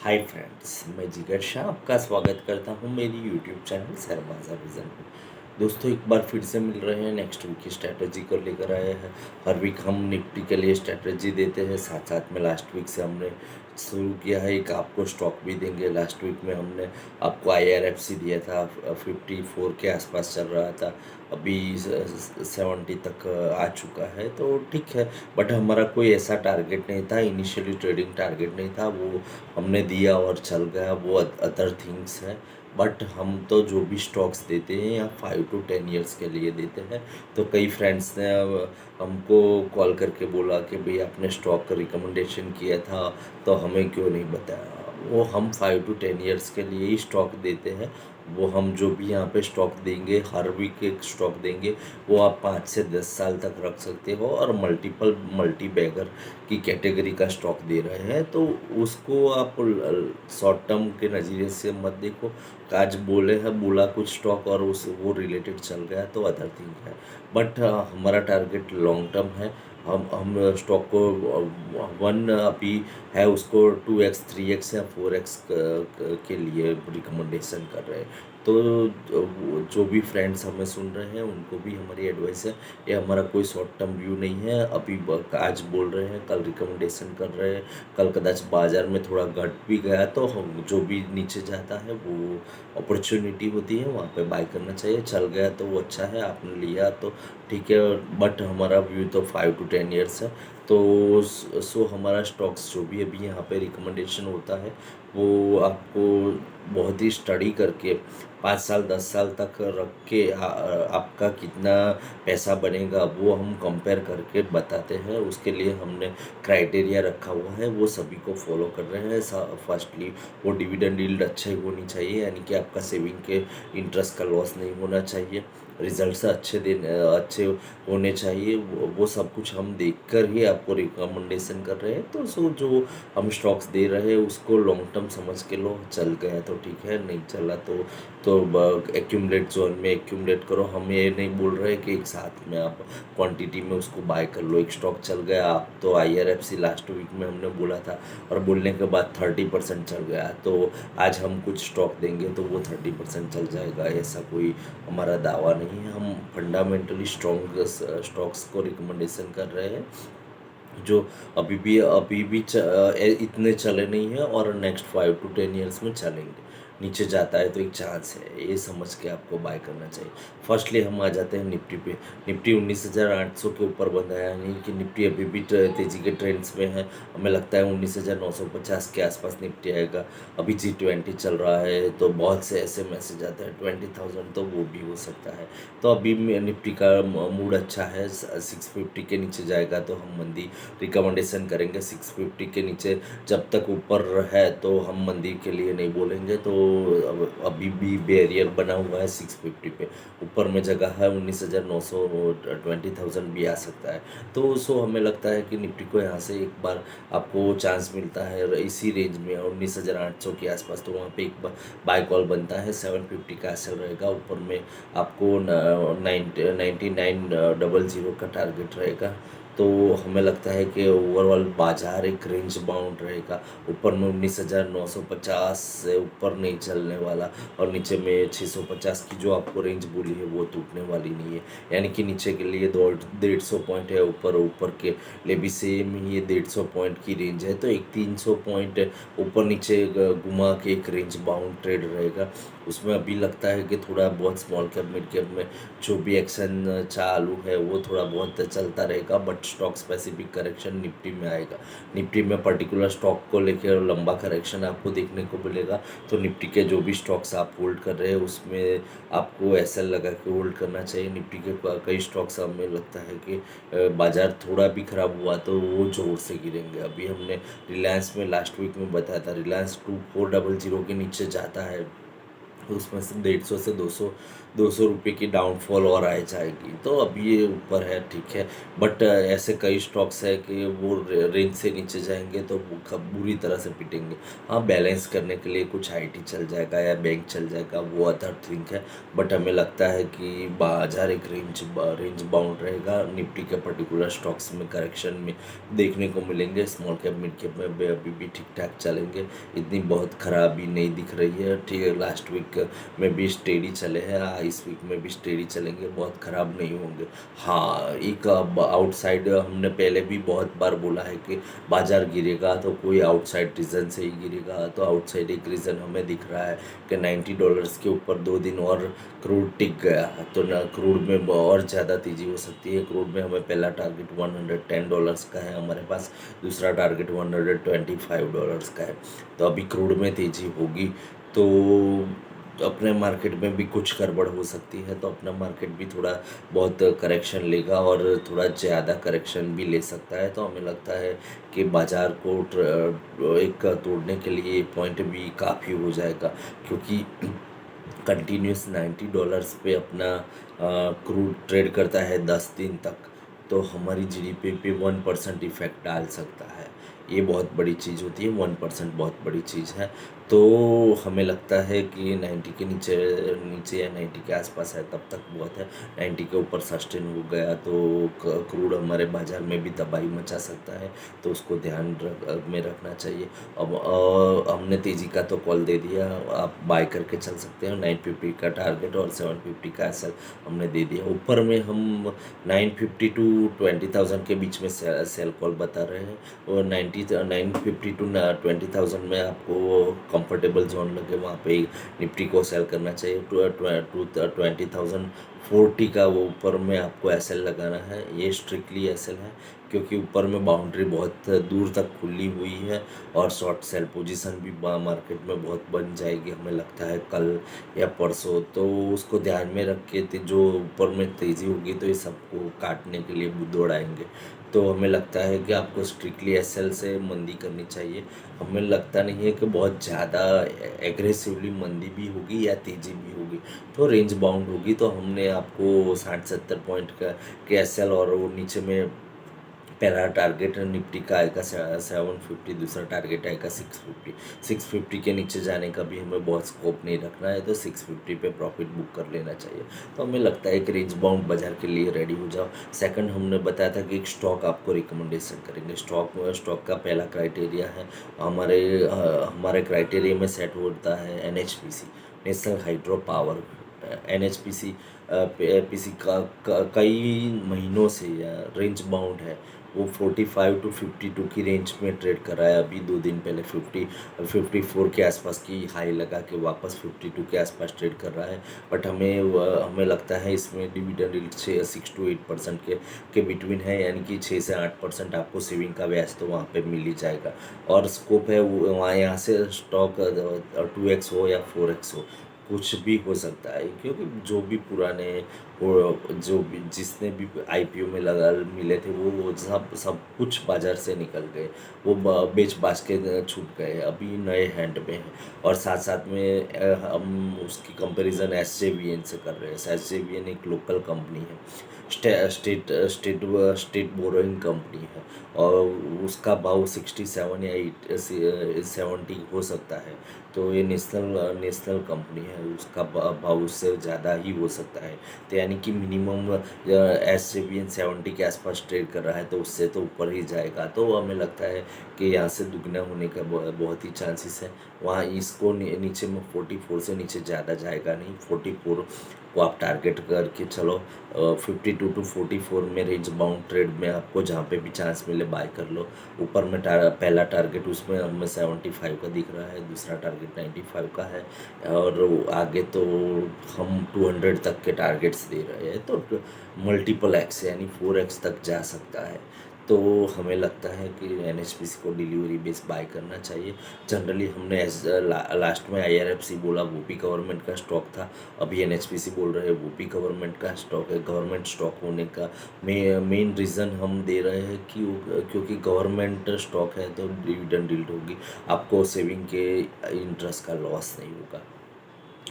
Hi friends, मैं जिगर शाह आपका स्वागत करता हूं मेरी यूट्यूब चैनल सरबाज़ा विज़न में। दोस्तों, एक बार फिर से मिल रहे हैं, नेक्स्ट वीक की स्ट्रैटेजी को लेकर आए हैं। हर वीक हम निफ्टी के लिए स्ट्रैटेजी देते हैं, साथ साथ में लास्ट वीक से हमने शुरू किया है, एक आपको स्टॉक भी देंगे। लास्ट वीक में हमने आपको IRFC दिया था, 54 के आसपास चल रहा था, अभी 70 तक आ चुका है, तो ठीक है। बट हमारा कोई ऐसा टारगेट नहीं था, इनिशियली ट्रेडिंग टारगेट नहीं था, वो हमने दिया और चल गया, वो अदर थिंग्स है। बट हम तो जो भी स्टॉक्स देते हैं या 5 to 10 ईयर्स के लिए देते हैं। तो कई फ्रेंड्स ने हमको कॉल करके बोला कि भाई आपने स्टॉक का रिकमेंडेशन किया था, तो हमें क्यों नहीं बताया। वो हम 5 to 10 ईयर्स के लिए ही स्टॉक देते हैं। वो हम जो भी यहाँ पे स्टॉक देंगे, हर वीक एक स्टॉक देंगे, वो आप 5 से 10 साल तक रख सकते हो, और मल्टीपल मल्टी बैगर की कैटेगरी का स्टॉक दे रहे हैं, तो उसको आप शॉर्ट टर्म के नज़रिए से मत देखो। आज बोले हैं, बोला कुछ स्टॉक और उस वो रिलेटेड चल गया, तो अदर थिंग है। बट हमारा टारगेट लॉन्ग टर्म है। हम स्टॉक को वन अभी है, उसको 2x 3x या 4x के लिए रिकमेंडेशन कर रहे हैं। तो जो भी फ्रेंड्स हमें सुन रहे हैं, उनको भी हमारी एडवाइस है, ये हमारा कोई शॉर्ट टर्म व्यू नहीं है। अभी आज बोल रहे हैं, कल रिकमेंडेशन कर रहे हैं, कल कदाच बाज़ार में थोड़ा घट भी गया, तो हम जो भी नीचे जाता है वो अपॉर्चुनिटी होती है, वहाँ पे बाय करना चाहिए। चल गया तो वो अच्छा है, आपने लिया तो ठीक है। बट हमारा व्यू तो 5 to 10 ईयर्स है। तो सो हमारा स्टॉक्स जो भी अभी यहाँ पे रिकमेंडेशन होता है, वो आपको बहुत ही स्टडी करके 5 साल 10 साल तक रख के आपका कितना पैसा बनेगा, वो हम कंपेयर करके बताते हैं। उसके लिए हमने क्राइटेरिया रखा हुआ है, वो सभी को फॉलो कर रहे हैं। फर्स्टली वो डिविडेंड यील्ड अच्छी होनी चाहिए, यानी कि आपका सेविंग के इंटरेस्ट का लॉस नहीं होना चाहिए, रिजल्ट्स अच्छे होने चाहिए। वो सब कुछ हम देखकर ही आपको रिकमेंडेशन कर रहे हैं। तो सो जो हम स्टॉक्स दे रहे हैं, उसको लॉन्ग टर्म समझ के लो, चल गया तो ठीक है, नहीं चला तो एक्यूमुलेट जोन में एक्यूमुलेट करो। हम ये नहीं बोल रहे कि एक साथ में आप क्वांटिटी में उसको बाय कर लो। एक स्टॉक चल गया, आप तो IRFC लास्ट वीक में हमने बोला था, और बोलने के बाद 30% चल गया, तो आज हम कुछ स्टॉक देंगे तो वो 30% चल जाएगा, ऐसा कोई हमारा दावा नहीं है। हम फंडामेंटली स्ट्रॉन्ग स्टॉक्स को रिकमेंडेशन कर रहे हैं, जो अभी भी इतने चले नहीं हैं, और नेक्स्ट 5 to 10 ईयर्स में चलेंगे। नीचे जाता है तो एक चांस है, ये समझ के आपको बाय करना चाहिए। फर्स्टली हम आ जाते हैं निफ्टी पे। निफ्टी 19,800 के ऊपर बंद आया, यानी कि निफ्टी अभी भी तेज़ी के ट्रेंड्स में है। हमें लगता है 19,950 के आसपास निफ्टी आएगा। अभी G20 चल रहा है, तो बहुत से ऐसे मैसेज आते हैं 20,000, तो वो भी हो सकता है। तो अभी निफ्टी का मूड अच्छा है। 650 के नीचे जाएगा तो हम मंदी रिकमेंडेशन करेंगे। 650 के नीचे जब तक ऊपर है तो हम मंदी के लिए नहीं बोलेंगे। तो अभी भी बैरियर बना हुआ है 650 पे, ऊपर में जगह है 19,900, 20,000 भी आ सकता है। तो सो हमें लगता है कि निफ्टी को यहाँ से एक बार आपको चांस मिलता है इसी रेंज में 19,800 के आसपास, तो वहाँ पे एक बाय कॉल बनता है। 750 का एसएल रहेगा, ऊपर में आपको 9900 का टारगेट रहेगा। तो हमें लगता है कि ओवरऑल बाजार एक रेंज बाउंड रहेगा, ऊपर में 19,950 से ऊपर नहीं चलने वाला, और नीचे में 650 की जो आपको रेंज बोली है वो टूटने वाली नहीं है। यानी कि नीचे के लिए 150 पॉइंट है, ऊपर ऊपर के लिए भी सेम ही ये 150 पॉइंट की रेंज है। तो एक 300 पॉइंट ऊपर नीचे घुमा के एक रेंज बाउंड ट्रेड रहेगा। उसमें अभी लगता है कि थोड़ा बहुत स्मॉल कैप मिड कैप में जो भी एक्शन चालू है वो थोड़ा बहुत चलता रहेगा, but stock specific correction Nifty में आएगा। निफ्टी में पर्टिकुलर स्टॉक को लेकर लंबा करेक्शन आपको देखने को मिलेगा। तो निफ्टी के जो भी स्टॉक्स आप होल्ड कर रहे हैं, उसमें आपको एसएल लगा के होल्ड करना चाहिए। निफ्टी के कई स्टॉक्स हमें लगता है कि बाजार थोड़ा भी खराब हुआ तो वो जोर से गिरेंगे। अभी हमने रिलायंस में लास्ट वीक में बताया था, रिलायंस 2400 के नीचे जाता है उसमें से 150 से 200 रुपये की डाउनफॉल और आ जाएगी, तो अभी ये ऊपर है, ठीक है। बट ऐसे कई स्टॉक्स है कि वो रेंज से नीचे जाएंगे तो वो बुरी तरह से पिटेंगे। हाँ, बैलेंस करने के लिए कुछ आईटी चल जाएगा या बैंक चल जाएगा, वो अदर थिंक है। बट हमें लगता है कि बाजार एक रेंज बाउंड रहेगा। निफ्टी के पर्टिकुलर स्टॉक्स में करेक्शन में देखने को मिलेंगे। स्मॉल कैप मिड कैप में अभी भी ठीक ठाक चलेंगे, इतनी बहुत खराबी नहीं दिख रही है, ठीक है। लास्ट वीक में भी स्टेडी चले हैं, इस वीक में भी स्टेडी चलेंगे, बहुत ख़राब नहीं होंगे। हाँ, एक आउटसाइड हमने पहले भी बहुत बार बोला है कि बाजार गिरेगा तो कोई आउटसाइड रीज़न से ही गिरेगा, तो आउटसाइड एक रीज़न हमें दिख रहा है कि $90 के ऊपर 2 दिन और क्रूड टिक गया, तो ना क्रूड में और ज़्यादा तेज़ी हो सकती है। क्रूड में हमें पहला टारगेट $110 का है हमारे पास, दूसरा टारगेट $125 का है। तो अभी क्रूड में तेज़ी होगी तो अपने मार्केट में भी कुछ गड़बड़ हो सकती है, तो अपना मार्केट भी थोड़ा बहुत करेक्शन लेगा और थोड़ा ज़्यादा करेक्शन भी ले सकता है। तो हमें लगता है कि बाज़ार को एक तोड़ने के लिए पॉइंट भी काफ़ी हो जाएगा, क्योंकि कंटिन्यूस $90 पे अपना क्रूड ट्रेड करता है 10 दिन तक, तो हमारी जीडीपी पे 1% इफ़ेक्ट डाल सकता है। ये बहुत बड़ी चीज़ होती है, 1% बहुत बड़ी चीज़ है। तो हमें लगता है कि 90 के नीचे नीचे या 90 के आसपास है तब तक बहुत है। 90 के ऊपर सस्टेन हो गया तो क्रूड हमारे बाज़ार में भी तबाही मचा सकता है, तो उसको ध्यान में रखना चाहिए। अब हमने तेज़ी का तो कॉल दे दिया, आप बाय करके चल सकते हैं। 950 का टारगेट और 750 का एसएल हमने दे दिया। ऊपर में हम 950 टू 20,000 के बीच में सेल कॉल बता रहे हैं, और 950 टू 20,000 में आपको कंफर्टेबल जोन लगे वहाँ पे निफ्टी को सेल करना चाहिए। टू 20,040 का वो ऊपर में आपको एसएल लगाना है। ये स्ट्रिक्टली एसएल है, क्योंकि ऊपर में बाउंड्री बहुत दूर तक खुली हुई है और शॉर्ट सेल पोजीशन भी मार्केट में बहुत बन जाएगी, हमें लगता है कल या परसों। तो उसको ध्यान में रख के जो ऊपर में तेज़ी होगी तो ये सबको काटने के लिए दौड़ाएंगे। तो हमें लगता है कि आपको स्ट्रिक्टली एसएल से मंदी करनी चाहिए। हमें लगता नहीं है कि बहुत ज़्यादा एग्रेसिवली मंदी भी होगी या तेज़ी भी होगी, तो रेंज बाउंड होगी। तो हमने आपको 60-70 पॉइंट का के एसएल और वो नीचे में पहला टारगेट निफ्टी का आएगा 750, दूसरा टारगेट आएगा 650। 650 के नीचे जाने का भी हमें बहुत स्कोप नहीं रखना है, तो 650 पे प्रॉफिट बुक कर लेना चाहिए। तो हमें लगता है कि रेंज बाउंड बाजार के लिए रेडी हो जाओ। सेकंड, हमने बताया था कि एक स्टॉक आपको रिकमेंडेशन करेंगे। स्टॉक का पहला क्राइटेरिया है, हमारे क्राइटेरिया में सेट होता है NHPC, national hydro power. NHPC PC का कई महीनों से रेंज बाउंड है। वो 45 टू 52 की रेंज में ट्रेड कर रहा है। अभी 2 दिन पहले 54 के आसपास की हाई लगा के वापस 52 के आसपास ट्रेड कर रहा है। बट हमें लगता है इसमें डिविडेंड यील्ड 6 to 8% के बिटवीन है, यानी कि 6 से 8% आपको सेविंग का ब्याज तो वहाँ पे मिल ही जाएगा। और स्कोप है वहाँ, यहाँ से स्टॉक 2x हो या 4x हो, कुछ भी हो सकता है, क्योंकि जो भी पुराने जो भी जिसने भी आईपीओ में लगा मिले थे वो सब सब कुछ बाज़ार से निकल गए, वो बेच बाच के छूट गए, अभी नए हैंड में हैं। और साथ साथ में हम उसकी कंपैरिजन एसजेवीएन से कर रहे हैं। एसजेवीएन एक लोकल कंपनी है, स्टेट बोरोइंग कंपनी है, और उसका भाव 67 या 70 हो सकता है। तो ये नेशनल कंपनी है, उसका भाव उससे ज़्यादा ही हो सकता है। तो यानी कि मिनिमम एसजेवीएन 70 के आसपास ट्रेड कर रहा है, तो उससे तो ऊपर ही जाएगा। तो हमें लगता है कि यहाँ से दुगना होने का बहुत ही चांसेस है। वहाँ इसको नीचे में 44 से नीचे ज़्यादा जाएगा नहीं, 44 को आप टारगेट करके चलो। 52 टू 44 में रेंज बाउंड ट्रेड में आपको जहाँ पे भी चांस मिले बाय कर लो। ऊपर में पहला टारगेट उसमें हमें 75 का दिख रहा है, दूसरा टारगेट 95 का है, और आगे तो हम 200 तक के टारगेट्स दे रहे हैं, तो मल्टीपल एक्स यानी 4x तक जा सकता है। तो हमें लगता है कि एनएचपीसी को डिलीवरी बेस बाय करना चाहिए। जनरली हमने लास्ट में आईआरएफसी बोला, वो भी गवर्नमेंट का स्टॉक था। अभी एनएचपीसी बोल रहे हैं, वो भी गवर्नमेंट का स्टॉक है। गवर्नमेंट स्टॉक होने का मेन रीज़न हम दे रहे हैं कि क्योंकि गवर्नमेंट स्टॉक है तो डिविडेंड यील्ड होगी, आपको सेविंग के इंटरेस्ट का लॉस नहीं होगा।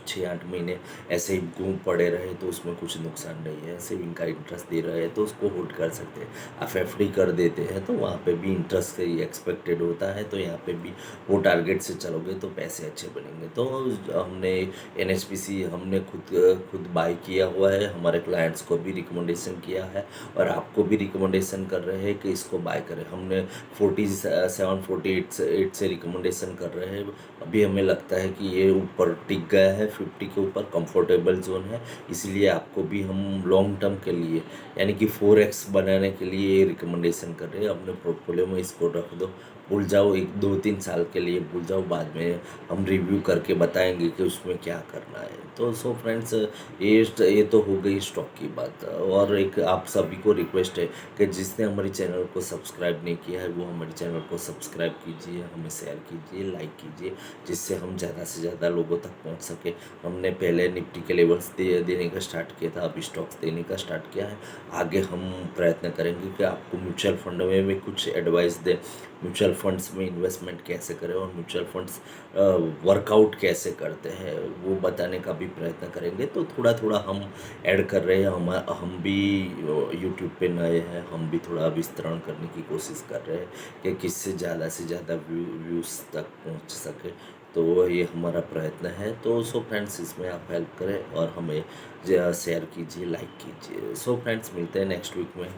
6-8 महीने ऐसे ही घूम पड़े रहे तो उसमें कुछ नुकसान नहीं है। सेविंग का इंटरेस्ट दे रहे हैं तो उसको होल्ड कर सकते हैं। आप एफडी कर देते हैं तो वहाँ पे भी इंटरेस्ट ही एक्सपेक्टेड होता है, तो यहाँ पे भी वो टारगेट से चलोगे तो पैसे अच्छे बनेंगे। तो हमने एनएचपीसी हमने खुद बाय किया हुआ है, हमारे क्लाइंट्स को भी रिकमेंडेशन किया है और आपको भी रिकमेंडेशन कर रहे हैं कि इसको बाय करें। हमने 47-48 से रिकमेंडेशन कर रहे हैं। अभी हमें लगता है कि ये ऊपर टिक गया है, 50 के ऊपर कंफर्टेबल जोन है, इसलिए आपको भी हम लॉन्ग टर्म के लिए यानी कि 4x बनाने के लिए ये रिकमेंडेशन कर रहे हैं। अपने पोर्टफोलियो में इसको रख दो, भूल जाओ, 1 2 3 साल के लिए भूल जाओ, बाद में हम रिव्यू करके बताएंगे कि उसमें क्या करना है। तो सो फ्रेंड्स, ये तो हो गई स्टॉक की बात। और एक आप सभी को रिक्वेस्ट है कि जिसने हमारे चैनल को सब्सक्राइब नहीं किया है वो हमारे चैनल को सब्सक्राइब कीजिए, हमें शेयर कीजिए, लाइक कीजिए, जिससे हम ज़्यादा से ज़्यादा लोगों तक पहुंच सके। हमने पहले निफ्टी के लेवल्स देने का स्टार्ट किया था, अब स्टॉक्स देने का स्टार्ट किया है। आगे हम प्रयत्न करेंगे कि आपको म्यूचुअल फंड में भी कुछ एडवाइस दें, म्यूचुअल फंड्स में इन्वेस्टमेंट कैसे करें और म्यूचुअल फंड्स वर्कआउट कैसे करते हैं वो बताने का भी प्रयत्न करेंगे। तो थोड़ा थोड़ा हम ऐड कर रहे हैं, हम भी यूट्यूब पे नए हैं, हम भी थोड़ा विस्तरण करने की कोशिश कर रहे हैं कि किससे ज़्यादा से ज़्यादा व्यूज़ तक पहुंच सके। तो ये हमारा प्रयत्न है। तो सो फ्रेंड्स, इसमें आप हेल्प करें और हमें शेयर कीजिए, लाइक कीजिए। सो फ्रेंड्स, मिलते हैं नेक्स्ट वीक में।